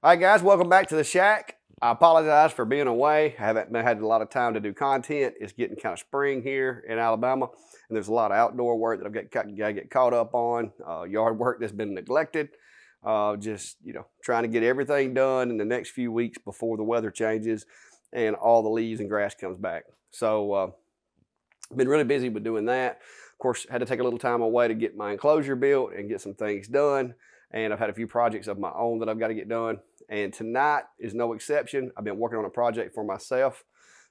All right, guys, welcome back to the shack. I apologize for being away. I haven't had a lot of time to do content. It's getting kind of spring here in Alabama, and there's a lot of outdoor work that I've got to get caught up on, yard work that's been neglected. Just, trying to get everything done in the next few weeks before the weather changes and all the leaves and grass comes back. So, been really busy with doing that. Of course, had to take a little time away to get my enclosure built and get some things done. And I've had a few projects of my own that I've got to get done. And tonight is no exception. I've been working on a project for myself.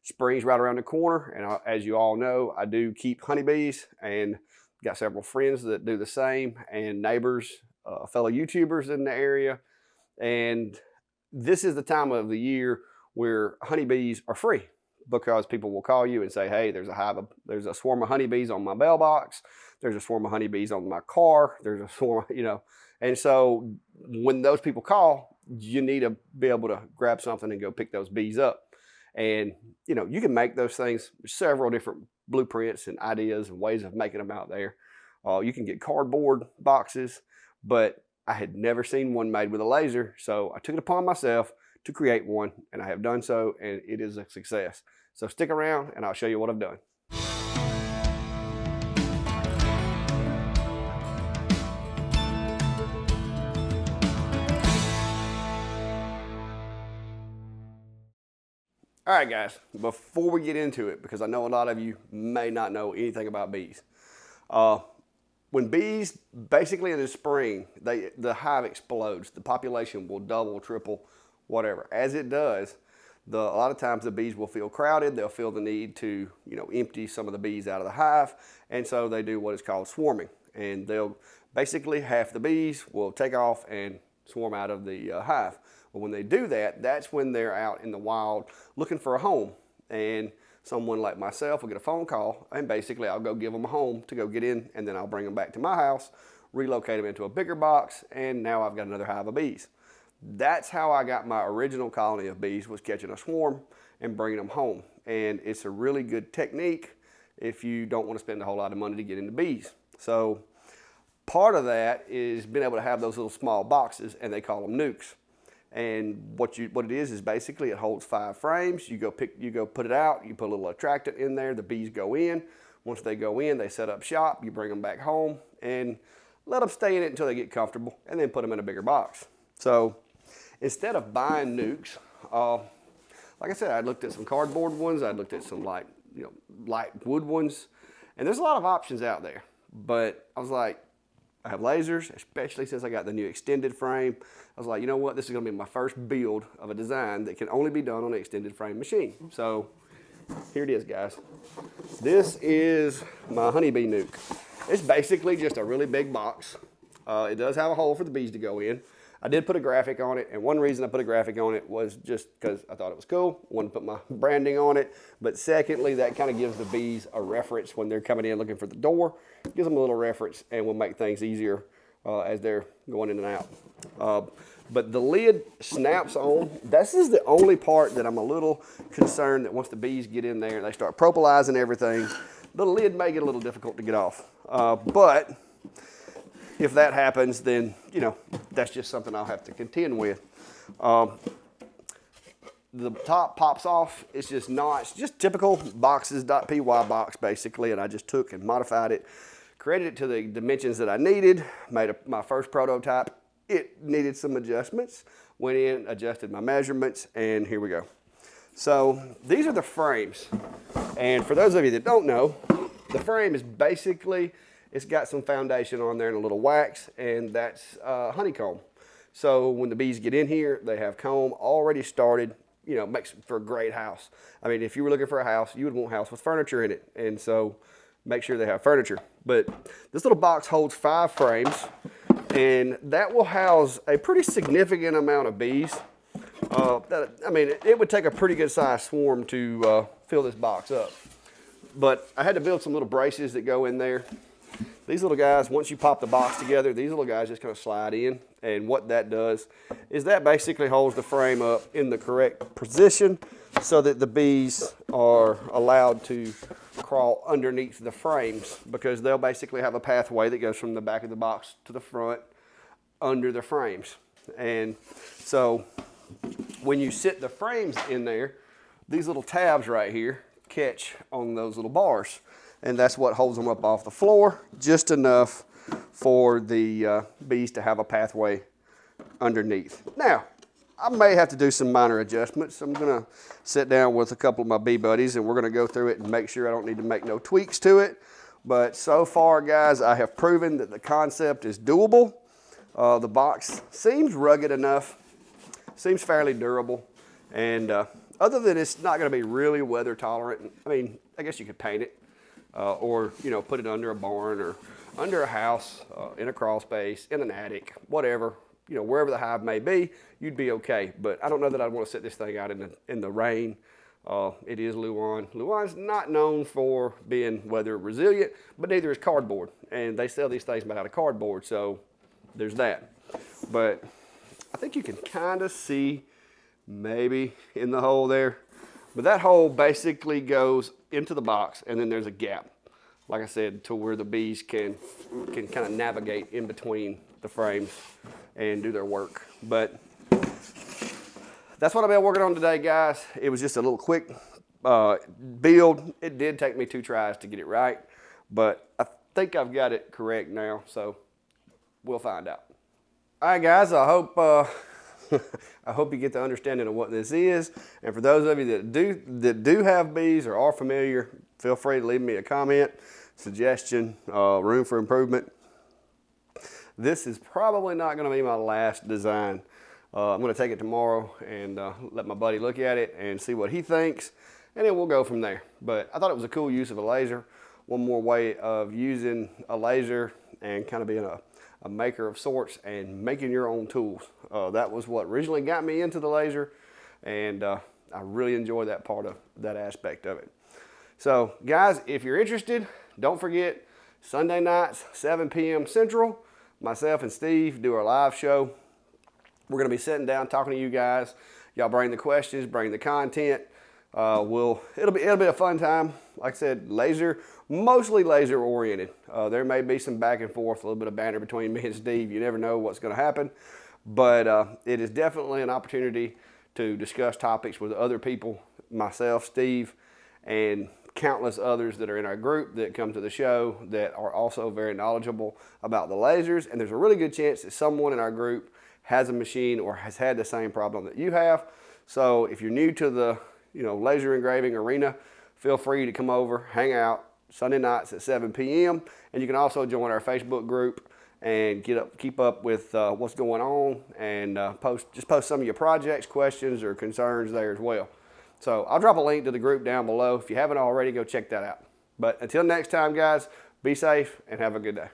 Spring's right around the corner. And as you all know, I do keep honeybees and got several friends that do the same, and neighbors, fellow YouTubers in the area. And this is the time of the year where honeybees are free, because people will call you and say, hey, there's a swarm of honeybees on my bell box. There's a swarm of honeybees on my car. There's a swarm, And so when those people call, you need to be able to grab something and go pick those bees up. And, you can make those things. There's several different blueprints and ideas and ways of making them out there. You can get cardboard boxes, but I had never seen one made with a laser. So I took it upon myself to create one, and I have done so, and it is a success. So stick around and I'll show you what I've done. All right, guys, before we get into it, because I know a lot of you may not know anything about bees. When bees, basically in the spring, the hive explodes. The population will double, triple, whatever. As it does, a lot of times the bees will feel crowded. They'll feel the need to, empty some of the bees out of the hive. And so they do what is called swarming. And they'll basically, half the bees will take off and swarm out of the hive. But when they do that, that's when they're out in the wild looking for a home. And someone like myself will get a phone call, and basically I'll go give them a home to go get in, and then I'll bring them back to my house, relocate them into a bigger box, and now I've got another hive of bees. That's how I got my original colony of bees, was catching a swarm and bringing them home. And it's a really good technique if you don't want to spend a whole lot of money to get into bees. So part of that is being able to have those little small boxes, and they call them NUCs. And what it is basically it holds 5 frames. You go put it out, you put a little attractant in there, the bees go in. Once they go in, they set up shop, you bring them back home and let them stay in it until they get comfortable, and then put them in a bigger box. So instead of buying NUCs, like I said, I looked at some cardboard ones, I looked at some light wood ones, and there's a lot of options out there. But I was like, I have lasers, especially since I got the new extended frame. I was like, you know what? This is going to be my first build of a design that can only be done on an extended frame machine. So here it is, guys. This is my Honeybee NUC. It's basically just a really big box. It does have a hole for the bees to go in. I did put a graphic on it, and one reason I put a graphic on it was just because I thought it was cool. I wanted to put my branding on it. But secondly, that kind of gives the bees a reference when they're coming in looking for the door. Gives them a little reference, and will make things easier as they're going in and out. But the lid snaps on. This is the only part that I'm a little concerned that once the bees get in there and they start propolizing everything, the lid may get a little difficult to get off. But if that happens, then, that's just something I'll have to contend with. The top pops off. It's just typical boxes.py box, basically, and I just took and modified it, created it to the dimensions that I needed, made my first prototype. It needed some adjustments, went in, adjusted my measurements, and here we go. So these are the frames. And for those of you that don't know, the frame is basically, it's got some foundation on there and a little wax, and that's honeycomb. So when the bees get in here, they have comb already started. Makes for a great house. I mean, if you were looking for a house, you would want a house with furniture in it. And so make sure they have furniture. But this little box holds 5 frames, and that will house a pretty significant amount of bees. It would take a pretty good sized swarm to fill this box up. But I had to build some little braces that go in there. These little guys, once you pop the box together, these little guys just kind of slide in. And what that does is that basically holds the frame up in the correct position so that the bees are allowed to crawl underneath the frames, because they'll basically have a pathway that goes from the back of the box to the front under the frames. And so when you sit the frames in there, these little tabs right here catch on those little bars. And that's what holds them up off the floor, just enough for the bees to have a pathway underneath. Now, I may have to do some minor adjustments. I'm gonna sit down with a couple of my bee buddies and we're gonna go through it and make sure I don't need to make no tweaks to it. But so far, guys, I have proven that the concept is doable. The box seems rugged enough, seems fairly durable, and other than it's not gonna be really weather tolerant, I mean, I guess you could paint it or, you know, put it under a barn or under a house, in a crawl space, in an attic, whatever. You know, wherever the hive may be, you'd be okay. But I don't know that I'd want to set this thing out in the rain. It is Luan. Luan's not known for being weather resilient, but neither is cardboard. And they sell these things made out of cardboard, so there's that. But I think you can kind of see maybe in the hole there. But that hole basically goes into the box, and then there's a gap, like I said, to where the bees can kind of navigate in between the frames and do their work. But that's what I've been working on today, guys. It was just a little quick build. It did take me 2 tries to get it right, but I think I've got it correct now, so we'll find out. All right, guys, I hope I hope you get the understanding of what this is. And for those of you that do have bees or are familiar, feel free to leave me a comment, suggestion, room for improvement. This is probably not going to be my last design. I'm going to take it tomorrow and let my buddy look at it and see what he thinks, and then we'll go from there. But I thought it was a cool use of a laser. One more way of using a laser and kind of being a maker of sorts and making your own tools. That was what originally got me into the laser, and I really enjoy that part of that aspect of it. So guys, if you're interested, don't forget Sunday nights, 7 p.m. Central, myself and Steve do our live show. We're going to be sitting down talking to you guys. Y'all bring the questions, bring the content. It'll be a fun time. Like I said, mostly laser oriented. There may be some back and forth, a little bit of banter between me and Steve. You never know what's going to happen, but it is definitely an opportunity to discuss topics with other people, myself, Steve, and countless others that are in our group that come to the show that are also very knowledgeable about the lasers. And there's a really good chance that someone in our group has a machine or has had the same problem that you have. So if you're new to the laser engraving arena, feel free to come over, hang out Sunday nights at 7 p.m. And you can also join our Facebook group and keep up with what's going on, and post some of your projects, questions, or concerns there as well. So I'll drop a link to the group down below. If you haven't already, go check that out. But until next time, guys, be safe and have a good day.